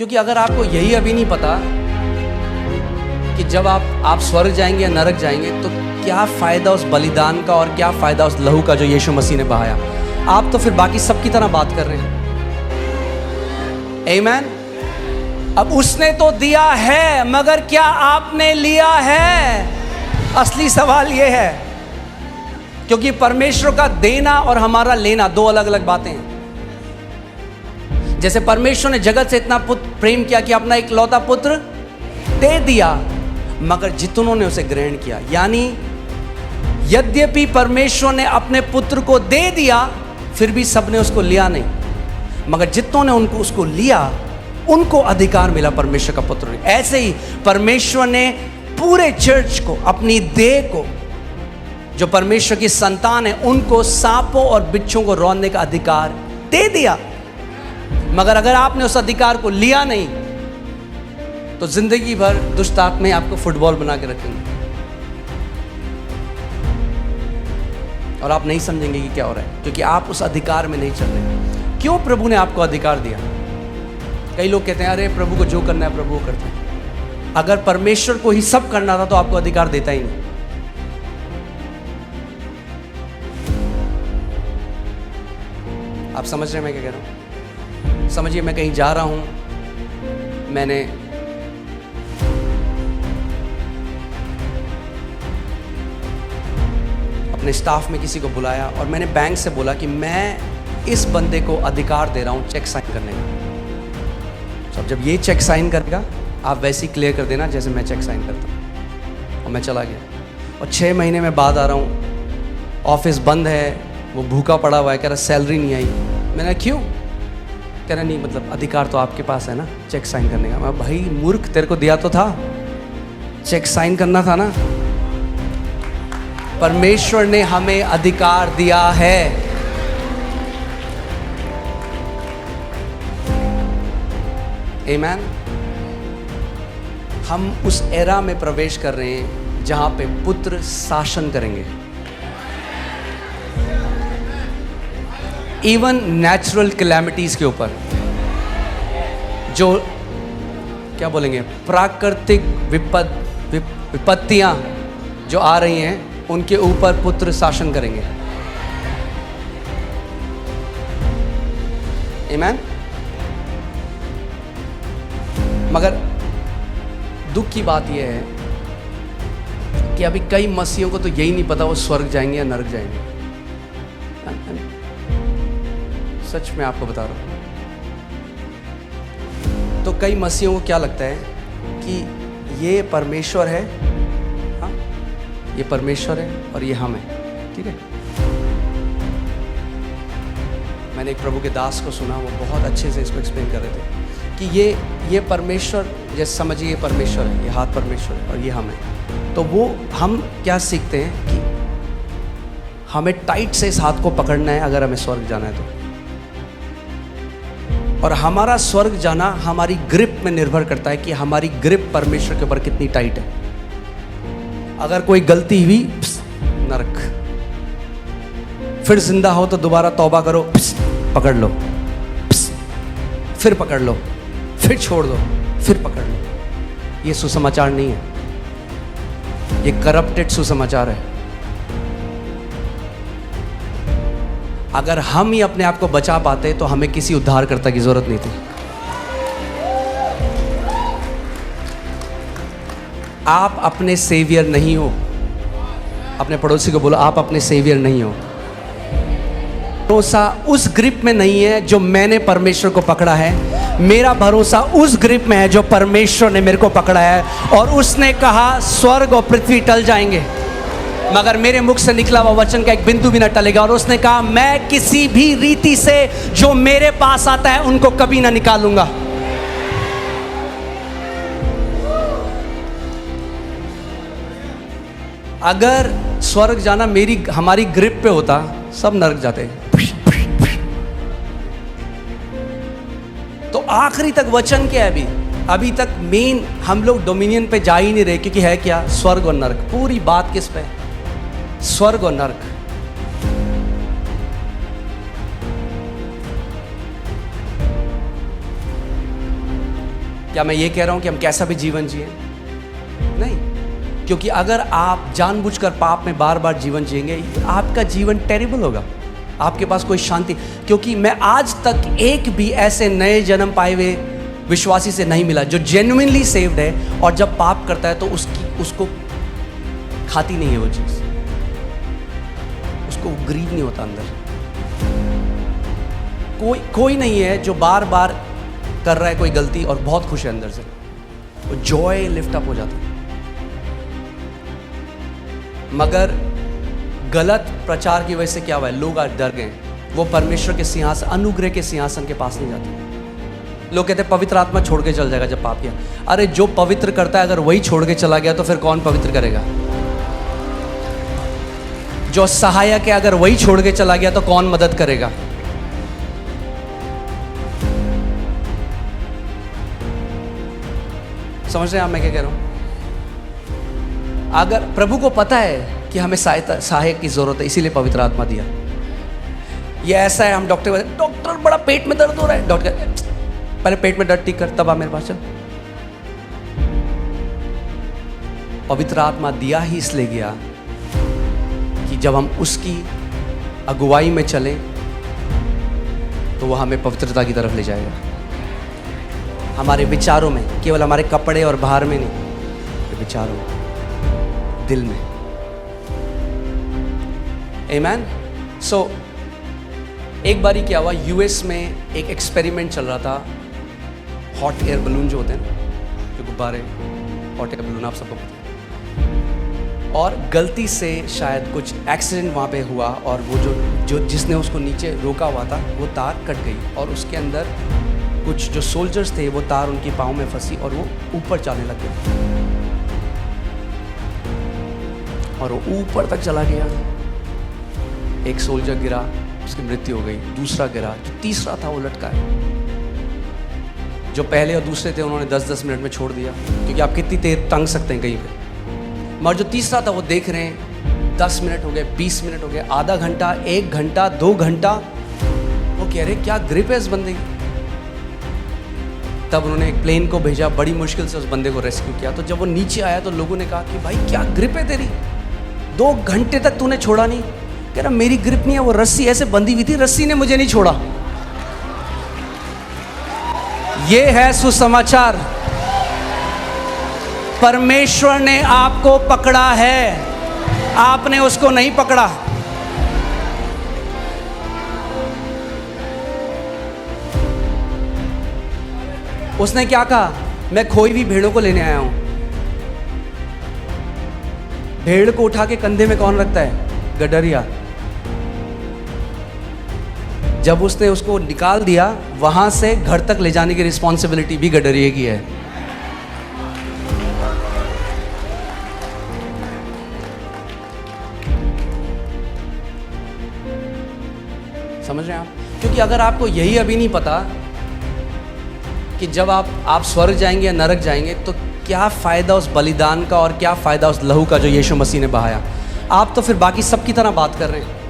क्योंकि अगर आपको यही अभी नहीं पता कि जब आप स्वर्ग जाएंगे या नरक जाएंगे, तो क्या फ़ायदा उस बलिदान का और क्या फ़ायदा उस लहू का जो यीशु मसीह ने बहाया। आप तो फिर बाकी सब की तरह बात कर रहे हैं। आमीन। अब उसने तो दिया है, मगर क्या आपने लिया है? असली सवाल यह है, क्योंकि परमेश्वर का देना और हमारा लेना दो अलग अलग बातें हैं। जैसे परमेश्वर ने जगत से इतना प्रेम किया कि अपना एक लौता पुत्र दे दिया, मगर जितनों ने उसे ग्रहण किया, यानी यद्यपि परमेश्वर ने अपने पुत्र को दे दिया, फिर भी सबने उसको लिया नहीं, मगर जितनों ने उनको उसको लिया उनको अधिकार मिला परमेश्वर का पुत्र। ऐसे ही परमेश्वर ने पूरे चर्च को, अपनी देह को, जो परमेश्वर की संतान है, उनको सांपों और बिच्छों को रौंदने का अधिकार दे दिया। मगर अगर आपने उस अधिकार को लिया नहीं, तो जिंदगी भर दुष्ट आत्माएं आपको फुटबॉल बना के रखेंगे और आप नहीं समझेंगे कि क्या हो रहा है, क्योंकि आप उस अधिकार में नहीं चल रहे। क्यों प्रभु ने आपको अधिकार दिया? कई लोग कहते हैं अरे प्रभु को जो करना है प्रभु को करते हैं। अगर परमेश्वर को ही सब करना था तो आपको अधिकार देता ही नहीं। आप समझ रहे हैं मैं क्या कह रहा हूं? समझिए, मैं कहीं जा रहा हूं, मैंने अपने स्टाफ में किसी को बुलाया और मैंने बैंक से बोला कि मैं इस बंदे को अधिकार दे रहा हूं चेक साइन करने का। तो जब ये चेक साइन करेगा, आप वैसे ही क्लियर कर देना जैसे मैं चेक साइन करता हूं। और मैं चला गया और 6 महीने में बाद आ रहा हूं, ऑफिस बंद है, वो भूखा पड़ा हुआ है, कह रहा सैलरी नहीं आई। मैंने क्यों? कह रहा नहीं, मतलब अधिकार तो आपके पास है ना चेक साइन करने का। मैं भाई मूर्ख, तेरे को दिया तो था, चेक साइन करना था ना। परमेश्वर ने हमें अधिकार दिया है। आमीन। हम उस एरा में प्रवेश कर रहे हैं जहां पे पुत्र शासन करेंगे। इवन नेचुरल कैलेमिटीज के ऊपर, जो क्या बोलेंगे, प्राकृतिक विपत्तियां जो आ रही हैं, उनके ऊपर पुत्र शासन करेंगे। आमीन। मगर दुख की बात यह है कि अभी कई मसीहों को तो यही नहीं पता वो स्वर्ग जाएंगे या नरक जाएंगे। सच में आपको बता रहा हूं। तो कई मसीहों को क्या लगता है कि ये परमेश्वर है, हाँ ये परमेश्वर है और ये हम है, ठीक है। मैंने एक प्रभु के दास को सुना, वो बहुत अच्छे से इसको एक्सप्लेन कर रहे थे कि ये परमेश्वर, जैसे समझिए ये परमेश्वर है, ये हाथ परमेश्वर है और ये हम है। तो वो हम क्या सीखते हैं कि हमें टाइट से इस हाथ को पकड़ना है अगर हमें स्वर्ग जाना है तो। और हमारा स्वर्ग जाना हमारी ग्रिप में निर्भर करता है कि हमारी ग्रिप परमेश्वर के ऊपर कितनी टाइट है। अगर कोई गलती हुई, नरक। फिर जिंदा हो तो दोबारा तौबा करो, पकड़ लो, फिर पकड़ लो, फिर छोड़ दो, फिर पकड़ लो। ये सुसमाचार नहीं है, ये करप्टेड सुसमाचार है। अगर हम ही अपने आप को बचा पाते तो हमें किसी उद्धारकर्ता की जरूरत नहीं थी। आप अपने सेवियर नहीं हो। अपने पड़ोसी को बोलो, आप अपने सेवियर नहीं हो। भरोसा उस ग्रिप में नहीं है जो मैंने परमेश्वर को पकड़ा है। मेरा भरोसा उस ग्रिप में है जो परमेश्वर ने मेरे को पकड़ा है। और उसने कहा स्वर्ग और पृथ्वी टल जाएंगे, मगर मेरे मुख से निकला हुआ वचन का एक बिंदु भी न टलेगा। और उसने कहा मैं किसी भी रीति से जो मेरे पास आता है उनको कभी ना निकालूंगा। अगर स्वर्ग जाना हमारी ग्रिप पे होता, सब नरक जाते। तो आखिरी तक वचन क्या है? अभी तक मेन हम लोग डोमिनियन पे जा ही नहीं रहे, क्योंकि है क्या? स्वर्ग और नरक। पूरी बात किस पे? स्वर्ग और नरक। क्या मैं ये कह रहा हूं कि हम कैसा भी जीवन जिए? नहीं, क्योंकि अगर आप जानबूझकर पाप में बार बार जीवन जिएंगे, आपका जीवन टेरिबल होगा, आपके पास कोई शांति। क्योंकि मैं आज तक एक भी ऐसे नए जन्म पाए हुए विश्वासी से नहीं मिला जो जेन्युइनली सेव्ड है और जब पाप करता है तो उसको खाती नहीं है वो चीज, उसको ग्रीव नहीं होता अंदर। कोई नहीं है जो बार बार कर रहा है कोई गलती और बहुत खुश है अंदर से, वो जॉय लिफ्ट अप हो जाता है। मगर गलत प्रचार की वजह से क्या हुआ है, लोग आज डर गए, वो परमेश्वर के सिंहासन, अनुग्रह के सिंहासन के पास नहीं जाते। लोग कहते हैं पवित्र आत्मा छोड़ के चल जाएगा जब पाप किया। अरे जो पवित्र करता है अगर वही छोड़ के चला गया तो फिर कौन पवित्र करेगा? जो सहायक है अगर वही छोड़ के चला गया तो कौन मदद करेगा? समझ रहे हैं आप मैं क्या कह रहा हूं? अगर प्रभु को पता है कि हमें सहायक की जरूरत है, इसीलिए पवित्र आत्मा दिया। ये ऐसा है, हम डॉक्टर बड़ा पेट में दर्द हो रहा है, डॉक्टर पहले पेट में दर्द ठीक कर, तब आ मेरे पास चल। पवित्र आत्मा दिया ही इसलिए गया कि जब हम उसकी अगुवाई में चलें तो वह हमें पवित्रता की तरफ ले जाएगा। हमारे विचारों में, केवल हमारे कपड़े और बाहर में नहीं, विचारों में, दिल में। आमेन। सो एक बारी क्या हुआ, यूएस में एक एक्सपेरिमेंट चल रहा था। हॉट एयर बलून जो होते हैं, जो गुब्बारे, हॉट एयर बलून आप सबको पता है। और गलती से शायद कुछ एक्सीडेंट वहाँ पे हुआ और वो जो जिसने उसको नीचे रोका हुआ था वो तार कट गई और उसके अंदर कुछ जो सोल्जर्स थे वो तार उनके पाँव में फंसी और वो ऊपर जाने लग गए और वो ऊपर तक चला गया। एक सोल्जर गिरा, उसकी मृत्यु हो गई। दूसरा गिरा, जो तीसरा था वो लटका है। जो पहले और दूसरे थे उन्होंने 10-10 मिनट में छोड़ दिया, क्योंकि आप कितनी देर टंग सकते हैं कहीं पे। मगर जो तीसरा था वो देख रहे हैं, 10 मिनट हो गए, 20 मिनट हो गए, आधा घंटा, 1 घंटा, 2 घंटा। वो कह रहे क्या ग्रिप है इस बंदे की। तब उन्होंने एक प्लेन को भेजा, बड़ी मुश्किल से उस बंदे को रेस्क्यू किया। तो जब वो नीचे आया तो लोगों ने कहा कि भाई क्या ग्रिप है तेरी, 2 घंटे तक तूने छोड़ा नहीं। कह रहा मेरी ग्रिप नहीं है, वो रस्सी ऐसे बंधी हुई थी, रस्सी ने मुझे नहीं छोड़ा। ये है सुसमाचार, परमेश्वर ने आपको पकड़ा है, आपने उसको नहीं पकड़ा। उसने क्या कहा, मैं खोई हुई भेड़ों को लेने आया हूं। भेड़ को उठा के कंधे में कौन रखता है? गडरिया। जब उसने उसको निकाल दिया, वहां से घर तक ले जाने की रिस्पॉन्सिबिलिटी भी गडरिए की है। समझ रहे हैं आप? क्योंकि अगर आपको यही अभी नहीं पता कि जब आप स्वर्ग जाएंगे या नरक जाएंगे तो क्या फ़ायदा उस बलिदान का और क्या फ़ायदा उस लहू का जो यीशु मसीह ने बहाया। आप तो फिर बाकी सब की तरह बात कर रहे हैं।